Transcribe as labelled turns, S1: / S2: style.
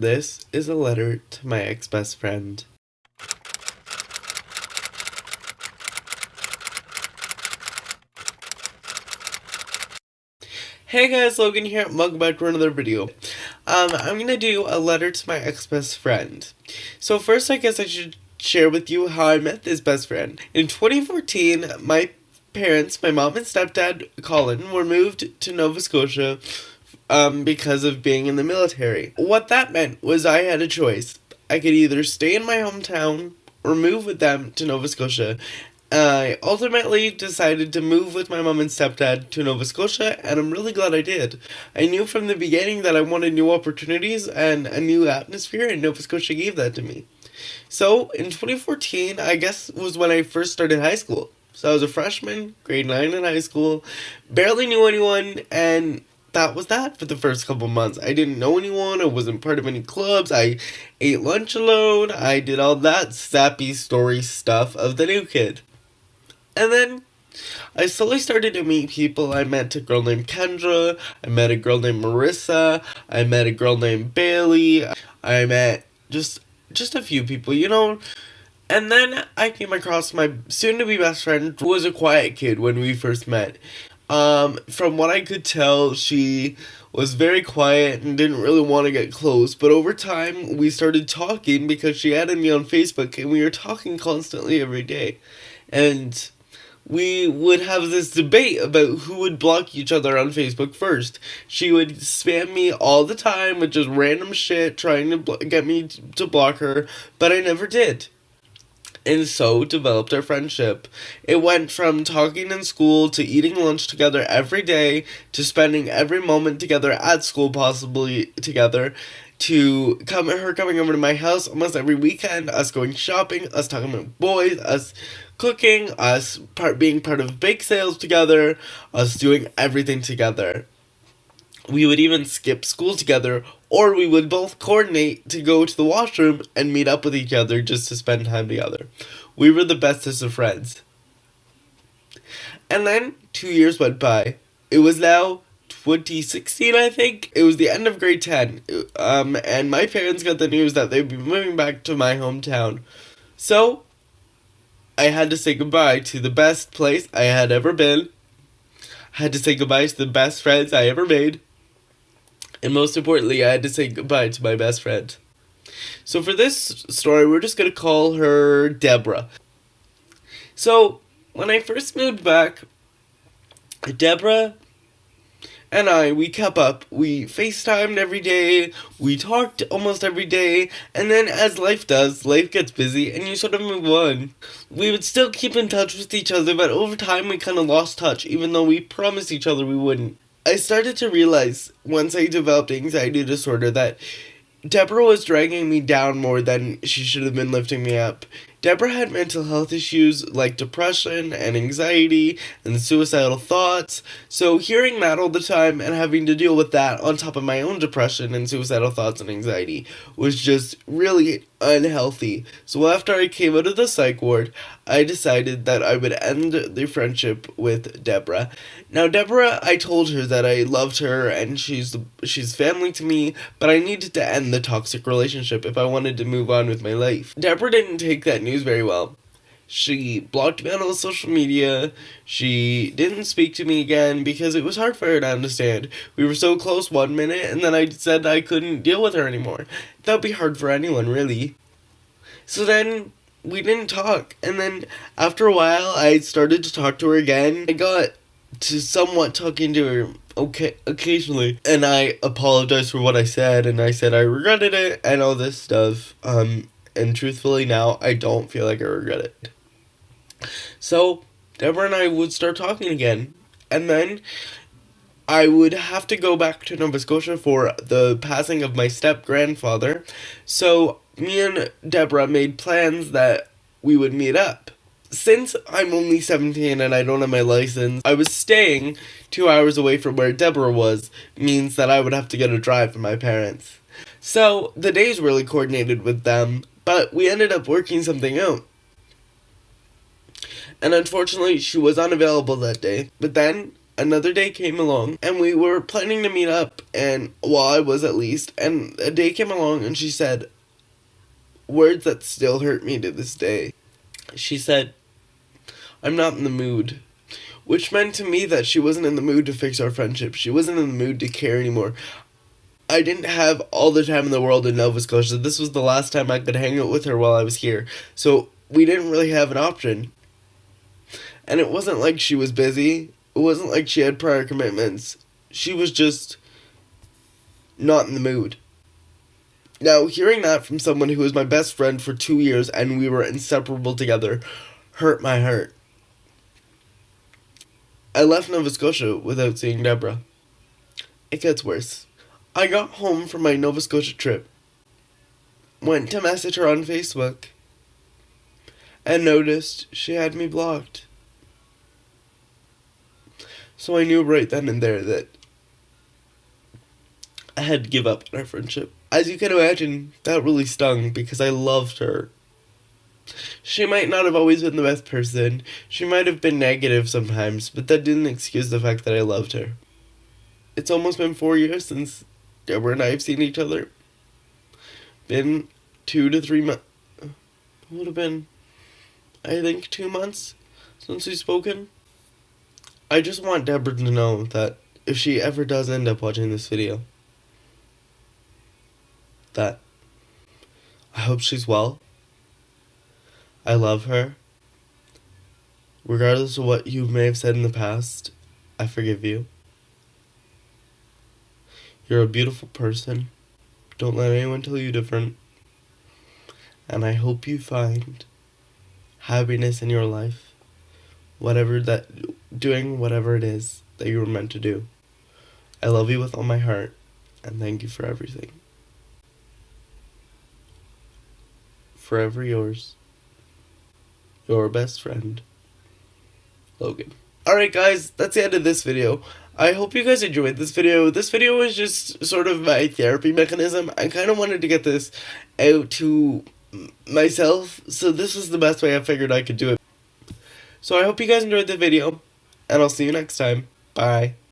S1: This is a letter to my ex-best friend. Hey guys, Logan here, welcome back to another video. I'm gonna do a letter to my ex-best friend. So first I guess I should share with you how I met this best friend. In 2014, my parents, my mom and stepdad, Colin, were moved to Nova Scotia because of being in the military. What that meant was I had a choice. I could either stay in my hometown or move with them to Nova Scotia. I ultimately decided to move with my mom and stepdad to Nova Scotia, and I'm really glad I did. I knew from the beginning that I wanted new opportunities and a new atmosphere, and Nova Scotia gave that to me. So, in 2014, I guess was when I first started high school. So I was a freshman, grade 9 in high school, barely knew anyone, and that was that for the first couple months. I didn't know anyone, I wasn't part of any clubs, I ate lunch alone, I did all that sappy story stuff of the new kid. And then I slowly started to meet people. I met a girl named Kendra, I met a girl named Marissa, I met a girl named Bailey, I met just a few people, you know. And then I came across my soon-to-be best friend, who was a quiet kid when we first met. From what I could tell, she was very quiet and didn't really want to get close. But over time, we started talking because she added me on Facebook, and we were talking constantly every day. And we would have this debate about who would block each other on Facebook first. She would spam me all the time with just random shit trying to get me to block her, but I never did. And so developed our friendship. It went from talking in school to eating lunch together every day to spending every moment together at school, possibly together, to her coming over to my house almost every weekend, us going shopping, us talking about boys, us cooking, us being part of bake sales together, us doing everything together. We would even skip school together, or we would both coordinate to go to the washroom and meet up with each other just to spend time together. We were the bestest of friends. And then 2 years went by. It was now 2016, I think. It was the end of grade 10. And my parents got the news that they'd be moving back to my hometown. So, I had to say goodbye to the best place I had ever been. I had to say goodbye to the best friends I ever made. And most importantly, I had to say goodbye to my best friend. So for this story, we're just going to call her Deborah. So, when I first moved back, Deborah and we kept up. We FaceTimed every day, we talked almost every day, and then as life does, life gets busy and you sort of move on. We would still keep in touch with each other, but over time we kind of lost touch, even though we promised each other we wouldn't. I started to realize, once I developed anxiety disorder, that Deborah was dragging me down more than she should have been lifting me up. Deborah had mental health issues like depression and anxiety and suicidal thoughts, so hearing that all the time and having to deal with that on top of my own depression and suicidal thoughts and anxiety was just really unhealthy. So after I came out of the psych ward, I decided that I would end the friendship with Deborah. Now Deborah, I told her that I loved her and she's family to me, but I needed to end the toxic relationship if I wanted to move on with my life. Deborah didn't take that news very well. She blocked me on all social media. She didn't speak to me again because it was hard for her to understand. We were so close one minute and then I said I couldn't deal with her anymore. That would be hard for anyone, really. So then we didn't talk, and then after a while I started to talk to her again. I got to somewhat talking to her occasionally, and I apologized for what I said, and I said I regretted it and all this stuff. And truthfully now I don't feel like I regret it. So Deborah and I would start talking again, and then I would have to go back to Nova Scotia for the passing of my step-grandfather, so me and Deborah made plans that we would meet up. Since I'm only 17 and I don't have my license, I was staying 2 hours away from where Deborah was, means that I would have to get a drive from my parents. So the days really coordinated with them, but we ended up working something out. And unfortunately, she was unavailable that day. But then another day came along, and we were planning to meet up, and, well, I was at least, and a day came along, and she said words that still hurt me to this day. She said, "I'm not in the mood," which meant to me that she wasn't in the mood to fix our friendship. She wasn't in the mood to care anymore. I didn't have all the time in the world in Nova Scotia. This was the last time I could hang out with her while I was here, so we didn't really have an option. And it wasn't like she was busy. It wasn't like she had prior commitments. She was just not in the mood. Now, hearing that from someone who was my best friend for 2 years and we were inseparable together hurt my heart. I left Nova Scotia without seeing Deborah. It gets worse. I got home from my Nova Scotia trip, went to message her on Facebook, and noticed she had me blocked. So I knew right then and there that I had to give up on our friendship. As you can imagine, that really stung because I loved her. She might not have always been the best person. She might have been negative sometimes, but that didn't excuse the fact that I loved her. It's almost been 4 years since Deborah and I have seen each other. Been 2 to 3 months. It would have been, I think, 2 months since we've spoken. I just want Deborah to know that if she ever does end up watching this video, that I hope she's well. I love her. Regardless of what you may have said in the past, I forgive you. You're a beautiful person. Don't let anyone tell you different. And I hope you find happiness in your life. Doing whatever it is that you were meant to do. I love you with all my heart, and thank you for everything. Forever yours, your best friend, Logan. Alright guys, that's the end of this video. I hope you guys enjoyed this video. This video was just sort of my therapy mechanism. I kind of wanted to get this out to myself, so this was the best way I figured I could do it. So I hope you guys enjoyed the video, and I'll see you next time. Bye.